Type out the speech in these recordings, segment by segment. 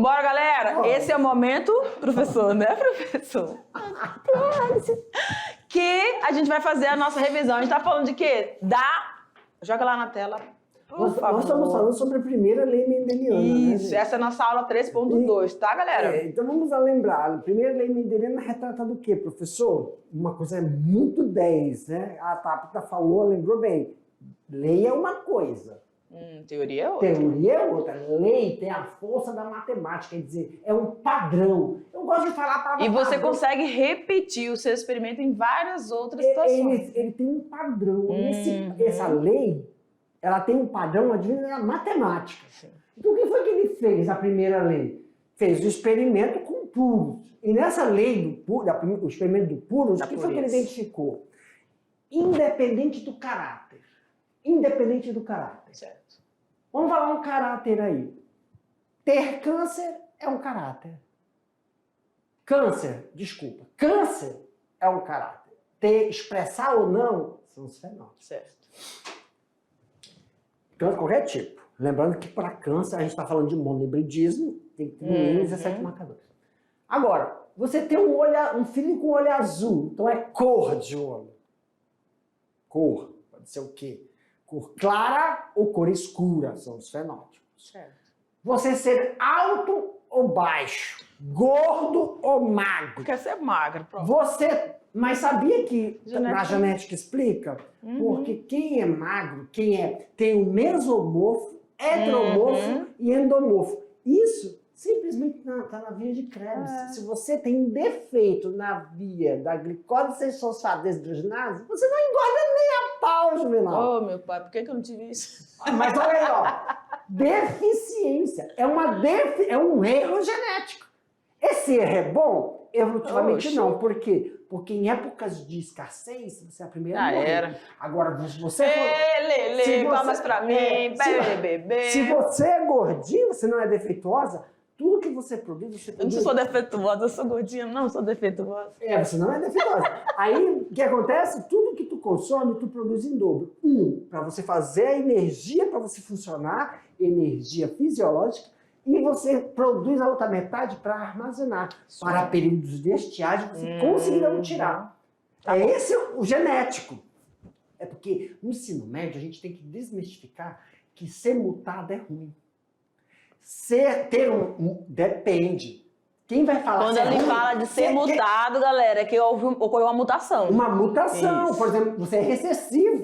Vambora, galera! Esse é o momento, professor, né, professor? Que a gente vai fazer a nossa revisão. A gente tá falando de quê? Joga lá na tela. Nós estamos falando sobre a primeira lei mendeliana. Isso, né, essa é a nossa aula 3.2, tá, galera? então vamos lembrar. A primeira lei mendeliana retrata do quê, professor? Uma coisa muito 10, né? A Tabita falou, lembrou bem. Lei é uma coisa. Teoria é outra. Teoria é outra. Lei tem a força da matemática, quer dizer, é um padrão. Eu gosto de falar para E você consegue repetir o seu experimento em várias outras situações. Ele tem um padrão. Essa lei, ela tem um padrão advindo da matemática. Sim. Então o que foi que ele fez, a primeira lei? Fez o experimento com puros. E nessa lei, o experimento do puros, o que foi que ele identificou? Independente do caráter. Independente do caráter. Certo. Vamos falar um caráter aí. Ter câncer é um caráter. Câncer é um caráter. Expressar ou não são os fenômenos. Certo. Câncer, qualquer tipo. Lembrando que para câncer a gente está falando de monohibridismo, tem que ter no mínimo 17 marcadores. Agora, você tem um filho com olho azul, então é cor de olho. Cor, pode ser o quê? Cor clara ou cor escura, são os fenótipos. Certo. Você ser alto ou baixo, gordo ou magro. Quer ser magro, pronto. Mas sabia que Na genética explica? Porque quem é magro, tem o mesomorfo, heteromorfo e endomorfo. Isso simplesmente está na via de Krebs. Se você tem um defeito na via da glicose 6-fosfato desidrogenase, você não engorda nem a pau, Juvenal. Oh, meu pai, por que eu não tive isso? Mas olha aí, ó. Deficiência. É um erro genético. Esse erro é bom? Evolutivamente não. Por quê? Porque em épocas de escassez, você é a primeira a morrer. Era. Agora, se você palmas pra mim, bebê. Se você é gordinho, você não é defeituosa, tudo que você produz, você produz. Eu não sou defeituosa, eu sou gordinha, não sou defeituosa. Você não é defeituosa. Aí, o que acontece? Tudo que tu consome, tu produz em dobro. Para você fazer a energia, para você funcionar, energia fisiológica, e você produz a outra metade para armazenar. Sim. Para períodos de estiagem, você conseguirá tirar. Esse o genético. É porque no ensino médio a gente tem que desmistificar que ser mutado é ruim. Depende. Quem vai falar quando ele fala de ser mutado, galera, é que ocorreu uma mutação. Uma mutação. Isso. Por exemplo, você é recessivo.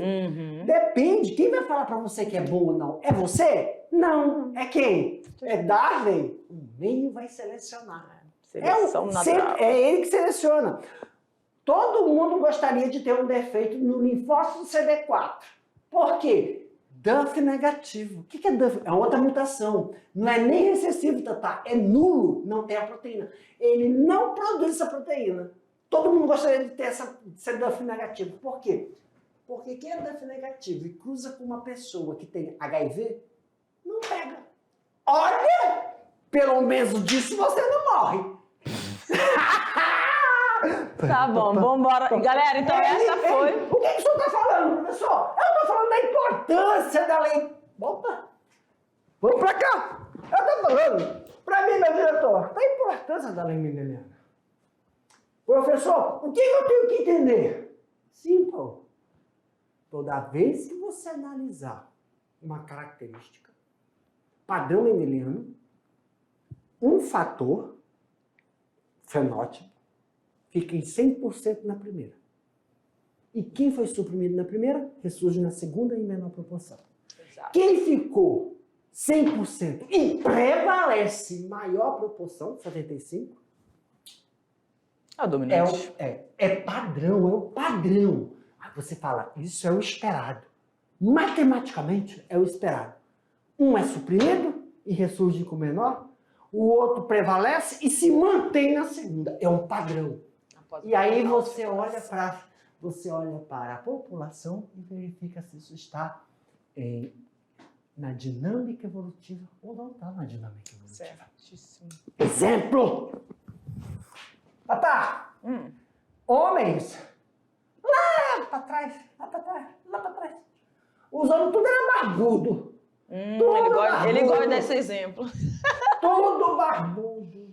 Depende. Quem vai falar para você que é bom ou não? É você? Não. É quem? É Darwin. O meio vai selecionar. Seleção natural. É ele que seleciona. Todo mundo gostaria de ter um defeito no linfócito CD4. Por quê? Duff negativo. O que é Duff? É outra mutação. Não é nem recessivo, Tatá. É nulo. Não tem a proteína. Ele não produz essa proteína. Todo mundo gostaria de ter ser Duff negativo. Por quê? Porque quem é Duff negativo e cruza com uma pessoa que tem HIV, não pega. Olha! Pelo menos disso você não morre. Tá bom, vambora. Galera, então essa foi... O que o senhor está falando, professor? Eu estou falando da importância da lei. Opa! Vamos pra cá. Eu estou falando, para mim, meu diretor, da importância da lei mendeliana. Professor, o que eu tenho que entender? Simples. Toda vez que você analisar uma característica, padrão mendeliano, um fator, fenótipo, fica em 100% na primeira. E quem foi suprimido na primeira, ressurge na segunda em menor proporção. Exato. Quem ficou 100% e prevalece maior proporção, 75%, é o dominante. É padrão, é o padrão. Aí você fala, isso é o esperado. Matematicamente é o esperado. Um é suprimido e ressurge com menor, o outro prevalece e se mantém na segunda. É um padrão. E aí você olha para a população e verifica se isso está na dinâmica evolutiva ou não está na dinâmica evolutiva. Certíssimo. Exemplo! Tatá! Homens! Lá para trás, lá para trás. Os homens tudo era barbudo. Ele gosta desse exemplo. Todo barbudo.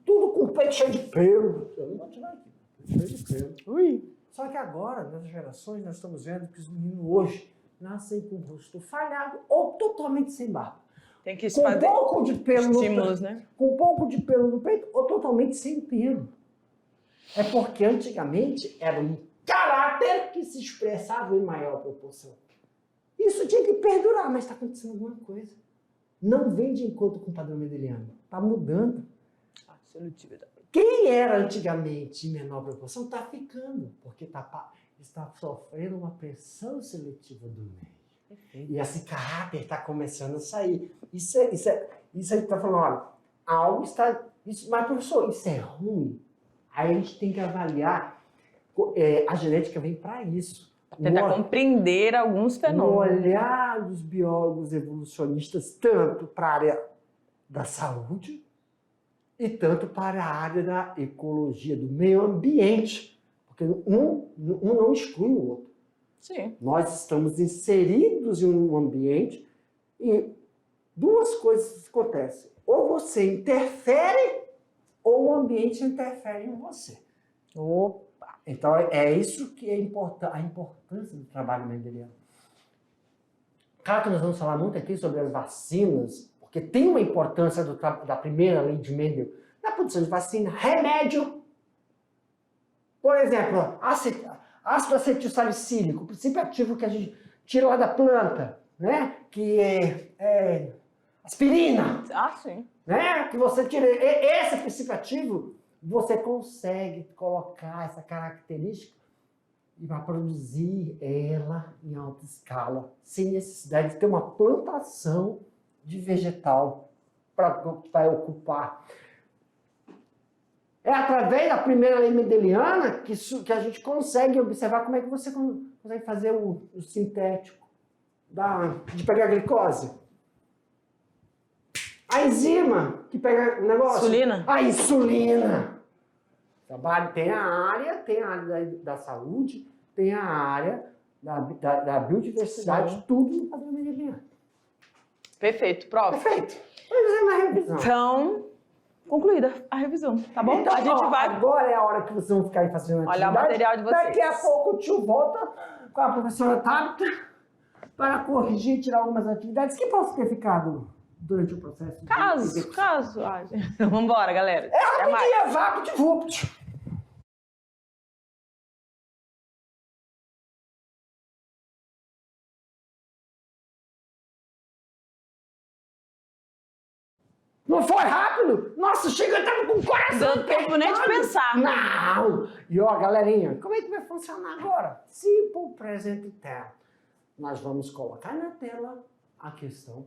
Tudo com o peito cheio de pelo. Eu não vou tirar aqui. Cheio de pelo. Ui. Só que agora, nessas gerações, nós estamos vendo que os meninos hoje nascem com o rosto falhado ou totalmente sem barba. Tem que Com um fazer pouco de pelo estímulos, no, né? com um pouco de pelo no peito ou totalmente sem pelo. É porque antigamente era um caráter que se expressava em maior proporção. Isso tinha que perdurar, mas está acontecendo alguma coisa. Não vem de encontro com o padrão mendeliano. Está mudando. Seletividade. Quem era antigamente em menor proporção está ficando, porque está sofrendo uma pressão seletiva do meio. Perfeito. E esse caráter está começando a sair. Isso aí está falando, olha, algo está... mas, professor, isso é ruim? Aí a gente tem que avaliar. A genética vem para isso. Tentar compreender alguns No fenômenos. olhar dos biólogos evolucionistas, tanto para a área da saúde e tanto para a área da ecologia, do meio ambiente. Porque um não exclui o outro. Sim. Nós estamos inseridos em um ambiente e duas coisas acontecem. Ou você interfere, ou o ambiente interfere em você. Opa. Então, é isso que é a importância do trabalho mendeliano. Claro que nós vamos falar muito aqui sobre as vacinas, porque tem uma importância da primeira lei de Mendel na produção de vacina, remédio. Por exemplo, ácido acetilsalicílico, o princípio ativo que a gente tira lá da planta, né? Que é aspirina, Ah, sim. né? Que você tira esse princípio ativo, você consegue colocar essa característica e vai produzir ela em alta escala, sem necessidade de ter uma plantação de vegetal que vai ocupar. É através da primeira lei mendeliana que a gente consegue observar como é que você consegue fazer o sintético de pegar a glicose. A enzima que pega o negócio. Insulina. A insulina. Tem a área da saúde, tem a área da biodiversidade, Sim. tudo no padrão mendeliano. Perfeito, prof. Perfeito. Vamos fazer uma revisão. Então, concluída a revisão, tá bom? Então, a gente vai agora é a hora que vocês vão ficar aí fazendo atividade. olhar o material de vocês. Daqui a pouco o tio volta com a professora Tabita para corrigir e tirar algumas atividades que possam ter ficado durante o processo. Caso. Ai, gente. Vambora, galera. Até mais. É vapt-vupt. Não foi rápido? Nossa, chega, eu tava com o coração Deu tempo nem de apertado. pensar. Não! E ó, galerinha, como é que vai funcionar agora? Simple Present Tense. Nós vamos colocar na tela a questão.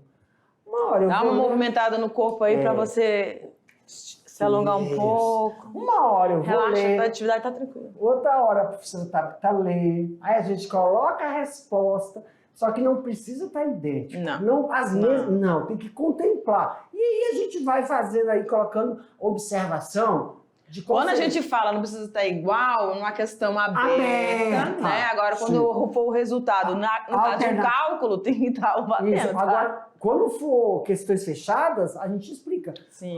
Uma hora eu Dá vou uma ler. movimentada no corpo aí pra você se alongar um Isso. pouco. Uma hora eu vou Relaxa, ler. a atividade tá tranquila. Outra hora a professora tá lê. Aí a gente coloca a resposta, só que não precisa estar idêntico. Não. Às vezes, não, tem que contemplar. E aí a gente vai fazendo aí, colocando observação de qual Quando a seria. gente fala não precisa estar igual, numa questão aberta, Aberta. né? Agora, quando for o resultado, no caso de um Alterna- cálculo, tem que estar batendo, Isso. tá? Agora, quando for questões fechadas, a gente explica. Sim.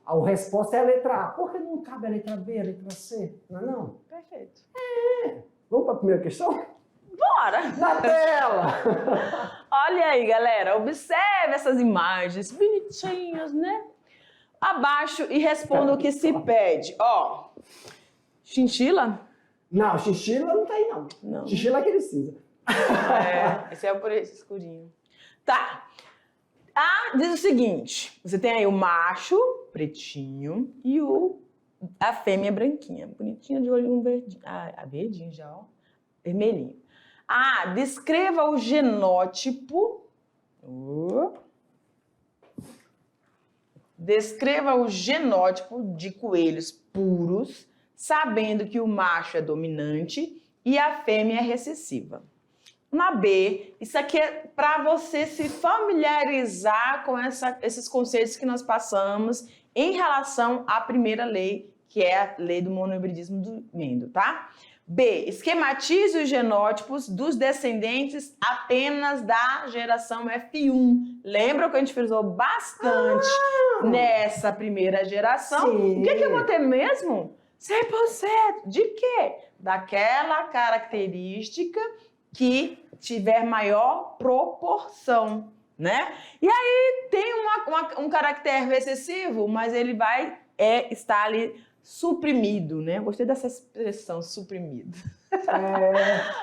A resposta é a letra A. Por que não cabe a letra B, a letra C? Não é não? Perfeito. Vamos para a primeira questão? Bora! Na tela! Olha aí, galera. Observe essas imagens bonitinhas, né? Abaixo e responda o que se pede. Ó, chinchila? Não, chinchila não tá aí, não. Não. Chinchila é aquele cinza. Esse é por esse escurinho. Tá. A diz o seguinte: você tem aí o macho, pretinho, e a fêmea branquinha, bonitinha de olho verdinho. Ah, verdinho já, ó. Vermelhinho. Descreva o genótipo. Descreva o genótipo de coelhos puros, sabendo que o macho é dominante e a fêmea é recessiva. Na B, isso aqui é para você se familiarizar com esses conceitos que nós passamos em relação à primeira lei, que é a lei do monohibridismo do Mendel, tá? B. Esquematize os genótipos dos descendentes apenas da geração F1. Lembra que a gente frisou bastante nessa primeira geração? Sim. O que eu vou ter mesmo? 100%. De quê? Daquela característica que tiver maior proporção, né? E aí tem um caractere recessivo, mas ele vai estar ali suprimido, né? Gostei dessa expressão, suprimido.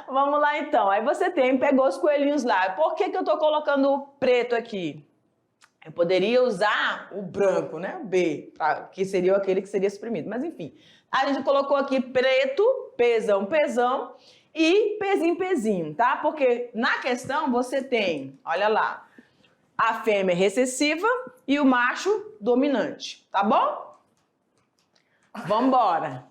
Vamos lá, então. Aí você pegou os coelhinhos lá. Por que eu tô colocando o preto aqui? Eu poderia usar o branco, né? O B, que seria aquele que seria suprimido. Mas, enfim. A gente colocou aqui preto, pesão, pesão e pezinho, pezinho, tá? Porque na questão você tem, olha lá, a fêmea recessiva e o macho dominante, tá bom? Vamos embora.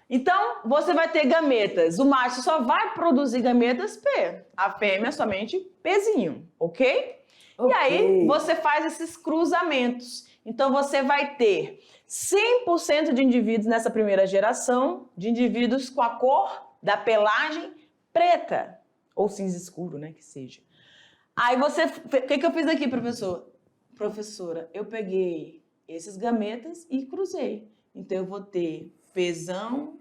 Então, você vai ter gametas. O macho só vai produzir gametas P. A fêmea somente Pzinho, ok? E aí, você faz esses cruzamentos. Então, você vai ter 100% de indivíduos nessa primeira geração, de indivíduos com a cor da pelagem preta, ou cinza escuro, né, que seja. Aí você... O que eu fiz aqui, professor? Professora, eu peguei esses gametas e cruzei. Então, eu vou ter pesão,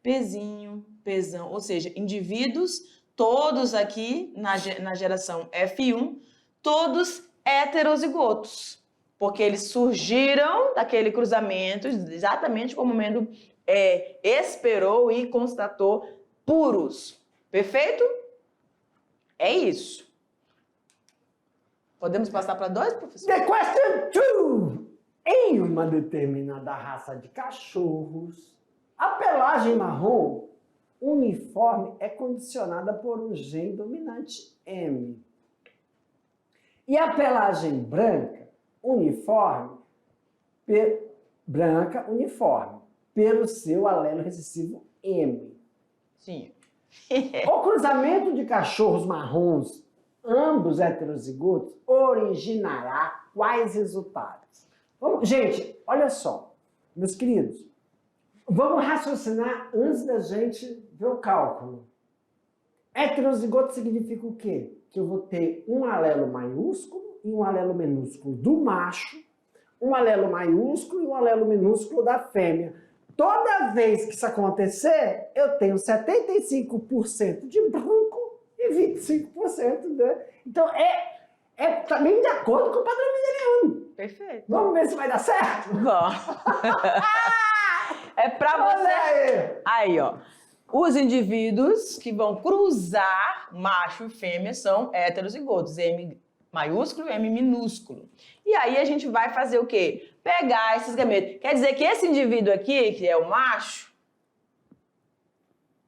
pezinho, pesão, ou seja, indivíduos, todos aqui na geração F1, todos heterozigotos, porque eles surgiram daquele cruzamento, exatamente como o Mendel esperou e constatou, puros. Perfeito? É isso. Podemos passar para 2, professor? The question 2. Em uma determinada raça de cachorros, a pelagem marrom uniforme é condicionada por um gene dominante M. E a pelagem branca uniforme, pelo seu alelo recessivo M. Sim. O cruzamento de cachorros marrons, ambos heterozigotos, originará quais resultados? Gente, olha só, meus queridos, vamos raciocinar antes da gente ver o cálculo. Heterozigoto significa o quê? Que eu vou ter um alelo maiúsculo e um alelo minúsculo do macho, um alelo maiúsculo e um alelo minúsculo da fêmea. Toda vez que isso acontecer, eu tenho 75% de branco e 25%, né? Então, também de acordo com o padrão mendeliano. Perfeito. Vamos ver se vai dar certo? Vamos. É pra você. Aí, ó. Os indivíduos que vão cruzar macho e fêmea são heterozigotos, M maiúsculo e M minúsculo. E aí a gente vai fazer o quê? Pegar esses gametas. Quer dizer que esse indivíduo aqui, que é o macho,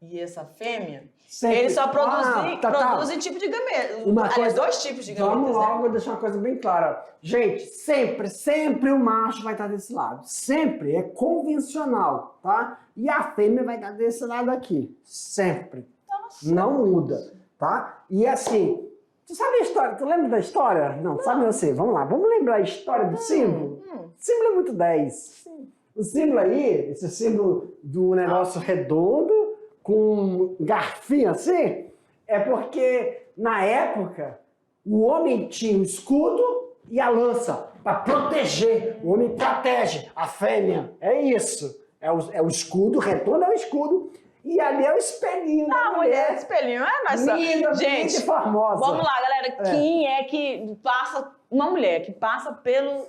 e essa fêmea, sempre. Ele só produzem tipo de gameta. Dois tipos de gametas. Vamos logo deixar uma coisa bem clara. Gente, sempre o macho vai estar desse lado. Sempre. É convencional, tá? E a fêmea vai estar desse lado aqui. Sempre. Nossa. Não muda, tá? E assim, tu sabe a história? Tu lembra da história? Não, sabe você. Vamos lá. Vamos lembrar a história do símbolo? O símbolo é muito 10. Sim. O símbolo aí, esse símbolo do negócio redondo, com um garfinho assim, é porque, na época, o homem tinha o escudo e a lança para proteger. O homem protege a fêmea. É isso. É o escudo, redondo é o escudo. E ali é o espelhinho da mulher. Espelhinho. Nossa. Linda, gente, formosa. Vamos lá, galera. Quem é que passa... Uma mulher que passa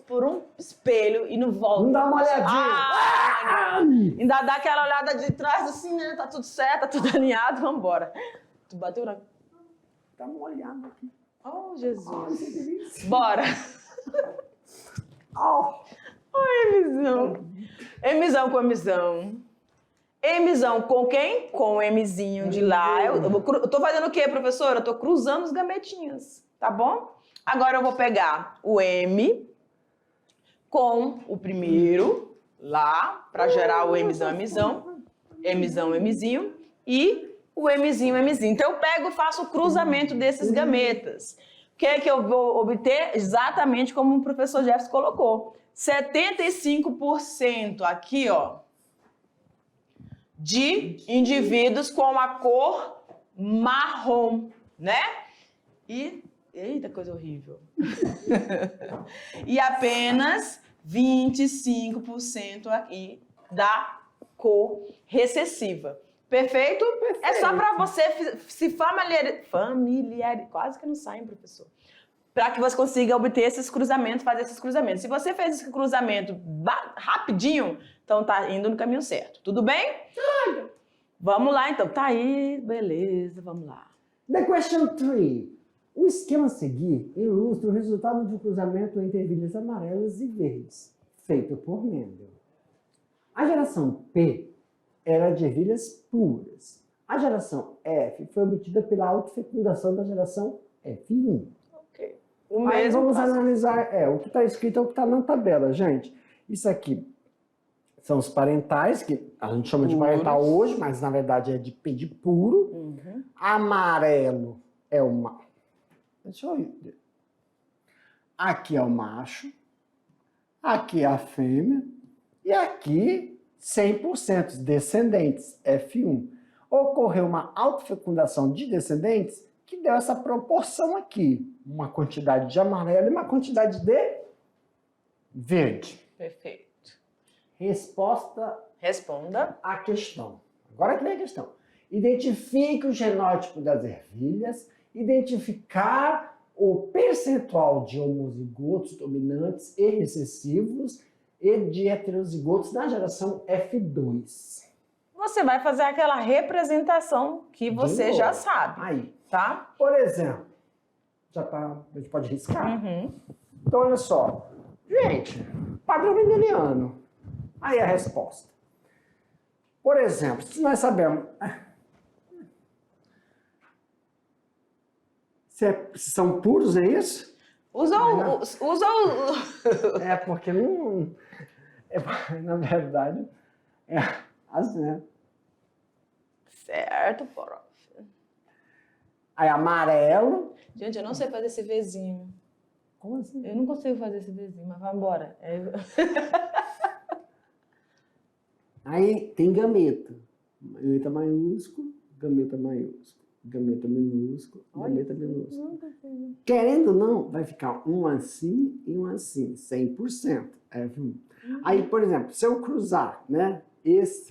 por um espelho e não volta. Não dá uma olhadinha. Ainda dá aquela olhada de trás assim, né? Tá tudo certo, tá tudo alinhado, vambora. Tu bateu na... Tá molhado aqui. Oh, Jesus. Bora. Oi, Mzão. Mzão com Mzão. Mzão com quem? Com o Mzinho de lá. Eu tô fazendo o quê, professora? Eu tô cruzando os gametinhos, tá bom? Agora eu vou pegar o M com o primeiro lá, para gerar o Mzão, Mzinho e o Mzinho. Então eu pego e faço o cruzamento desses gametas. O que é que eu vou obter? Exatamente como o professor Jefferson colocou. 75% aqui, ó, de indivíduos com a cor marrom, né? E, eita, coisa horrível. E apenas 25% aqui da cor recessiva. Perfeito? Perfeito. É só para você se familiarizar. Quase que não sai, hein, professor? Para que você consiga obter esses cruzamentos, fazer esses cruzamentos. Se você fez esse cruzamento rapidinho, então tá indo no caminho certo. Tudo bem? Vamos lá, então. Tá aí, beleza, vamos lá. The question 3. O esquema a seguir ilustra o resultado de um cruzamento entre ervilhas amarelas e verdes, feito por Mendel. A geração P era de ervilhas puras. A geração F foi obtida pela autofecundação da geração F1. Ok. O Aí mesmo vamos passo. analisar, o que está escrito é o que está na tabela, gente. Isso aqui são os parentais, que a gente chama de parental hoje, mas na verdade é de puro. Uhum. Amarelo é uma... Deixa eu ir. Aqui é o macho, aqui é a fêmea, e aqui 100% descendentes, F1. Ocorreu uma autofecundação de descendentes que deu essa proporção aqui. Uma quantidade de amarelo e uma quantidade de verde. Perfeito. Resposta Responda. à questão. Agora que vem a questão. Identifique o genótipo das ervilhas, identificar o percentual de homozigotos dominantes e recessivos e de heterozigotos na geração F2. Você vai fazer aquela representação que você novo. já sabe, Aí, tá? por exemplo, a gente pode riscar? Uhum. Então, olha só. Gente, padrão mendeliano. Aí a resposta. Por exemplo, se nós sabemos... Se são puros, é isso? Usa o... É, porque não... na verdade, é assim, né? Certo, prof. Aí amarelo... Gente, eu não sei fazer esse Vzinho. Como assim? Eu não consigo fazer esse Vzinho, mas vai embora. Aí tem gameta. Gameta maiúsculo, gameta maiúsculo, gameta minúsculo, gameta minúsculo. Querendo ou não, vai ficar um assim e um assim, 100%. F1. Aí, por exemplo, se eu cruzar, né?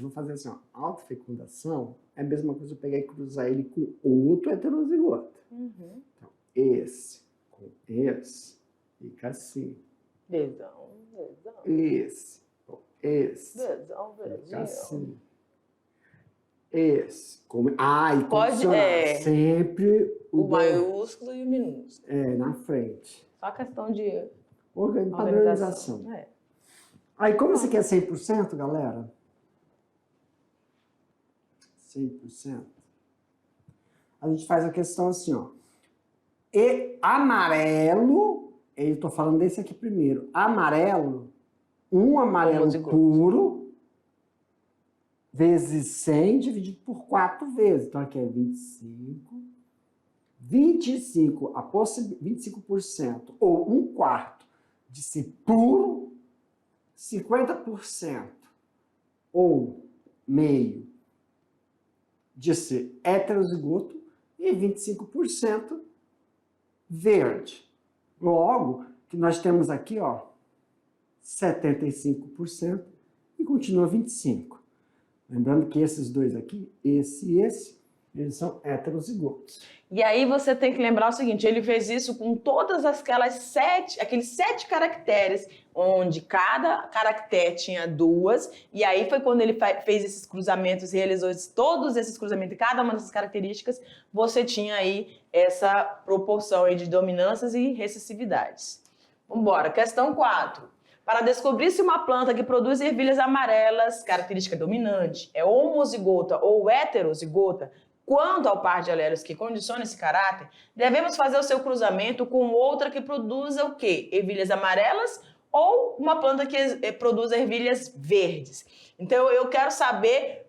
Vou fazer assim, ó, autofecundação, é a mesma coisa eu pegar e cruzar ele com outro heterozigoto. Uhum. Então, esse com esse, fica assim. Vezão. Esse com esse, Vezão. fica assim. Esse. E Pode, condicionar sempre o maiúsculo e o minúsculo. na frente. Só questão de Padronização. É. Aí, como você quer 100%, galera? 100%. A gente faz a questão assim, ó. E amarelo, eu tô falando desse aqui primeiro. Amarelo, um amarelo puro, vezes 100, dividido por 4 vezes. Então, aqui é 25. 25% ou 1/4 de ser puro, 50% ou meio de ser heterozigoto e 25% verde. Logo, que nós temos aqui, ó, 75% e continua 25%. Lembrando que esses dois aqui, esse e esse, eles são heterozigotos. E aí você tem que lembrar o seguinte, ele fez isso com todas aqueles 7 caracteres, onde cada caractere tinha 2, e aí foi quando ele fez esses cruzamentos, realizou todos esses cruzamentos, e cada uma dessas características, você tinha aí essa proporção aí de dominâncias e recessividades. Vamos embora, questão 4. Para descobrir se uma planta que produz ervilhas amarelas, característica dominante, é homozigota ou heterozigota, quanto ao par de alelos que condiciona esse caráter, devemos fazer o seu cruzamento com outra que produza o quê? Ervilhas amarelas ou uma planta que produza ervilhas verdes. Então, eu quero saber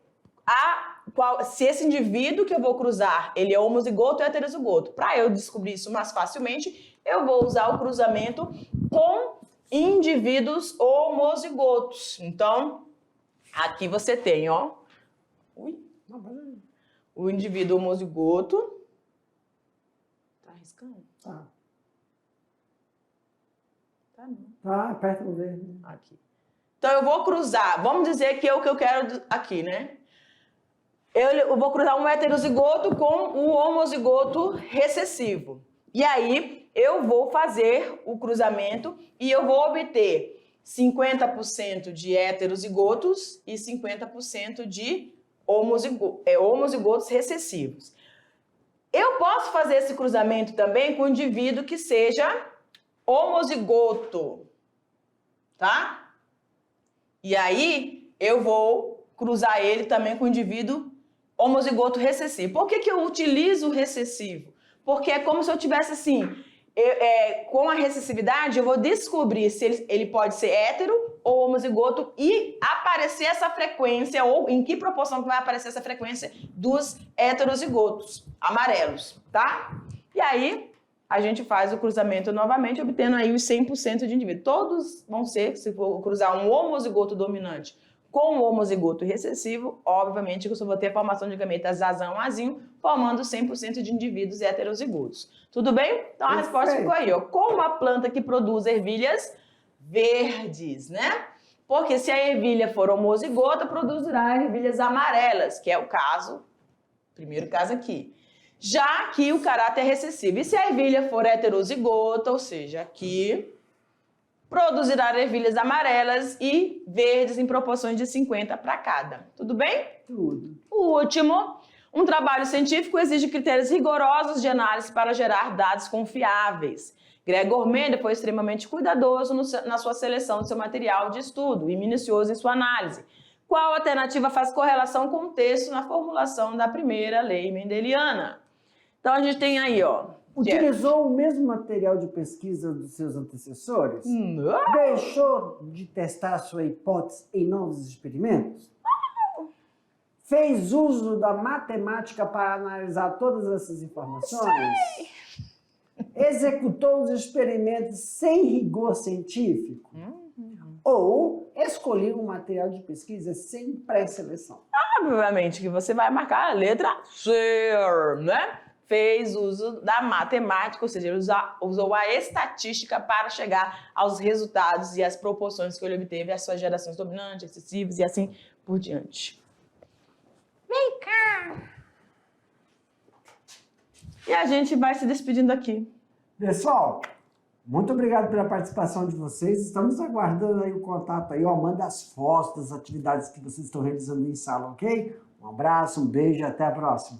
se esse indivíduo que eu vou cruzar, ele é homozigoto ou heterozigoto. Para eu descobrir isso mais facilmente, eu vou usar o cruzamento com indivíduos homozigotos. Então, aqui você tem, ó, Ui. O indivíduo homozigoto. Tá arriscando? Tá. Tá não. Tá, aperta o verde. Aqui. Então eu vou cruzar. Vamos dizer que é o que eu quero aqui, né? Eu vou cruzar um heterozigoto com um homozigoto recessivo. E aí eu vou fazer o cruzamento e eu vou obter 50% de heterozigotos e 50% de homozigotos recessivos. Eu posso fazer esse cruzamento também com um indivíduo que seja homozigoto, tá? E aí eu vou cruzar ele também com um indivíduo homozigoto recessivo. Por que eu utilizo o recessivo? Porque é como se eu tivesse assim, com a recessividade eu vou descobrir se ele pode ser hétero ou homozigoto e aparecer essa frequência, ou em que proporção que vai aparecer essa frequência dos heterozigotos amarelos, tá? E aí a gente faz o cruzamento novamente, obtendo aí os 100% de indivíduo. Todos vão ser, se for cruzar um homozigoto dominante com um homozigoto recessivo, obviamente que eu só vou ter a formação de gametas azão-azinho, formando 100% de indivíduos heterozigotos. Tudo bem? Então a resposta ficou aí, ó. Como a planta que produz ervilhas verdes, né? Porque se a ervilha for homozigota, produzirá ervilhas amarelas, que é o caso, primeiro caso aqui. Já que o caráter é recessivo. E se a ervilha for heterozigota, ou seja, aqui, produzirá ervilhas amarelas e verdes em proporções de 50 para cada. Tudo bem? Tudo. O último, um trabalho científico exige critérios rigorosos de análise para gerar dados confiáveis. Gregor Mendel foi extremamente cuidadoso na sua seleção do seu material de estudo e minucioso em sua análise. Qual alternativa faz correlação com o texto na formulação da primeira lei mendeliana? Então a gente tem aí, ó. Utilizou o mesmo material de pesquisa dos seus antecessores? Não. Deixou de testar sua hipótese em novos experimentos? Fez uso da matemática para analisar todas essas informações? Executou os experimentos sem rigor científico? Ou escolheu um material de pesquisa sem pré-seleção? Obviamente que você vai marcar a letra C, né? Fez uso da matemática, ou seja, usou a estatística para chegar aos resultados e às proporções que ele obteve, as suas gerações dominantes, excessivas e assim por diante. Vem cá! E a gente vai se despedindo aqui. Pessoal, muito obrigado pela participação de vocês. Estamos aguardando aí o contato aí, ó. Manda as fotos das atividades que vocês estão realizando em sala, ok? Um abraço, um beijo e até a próxima.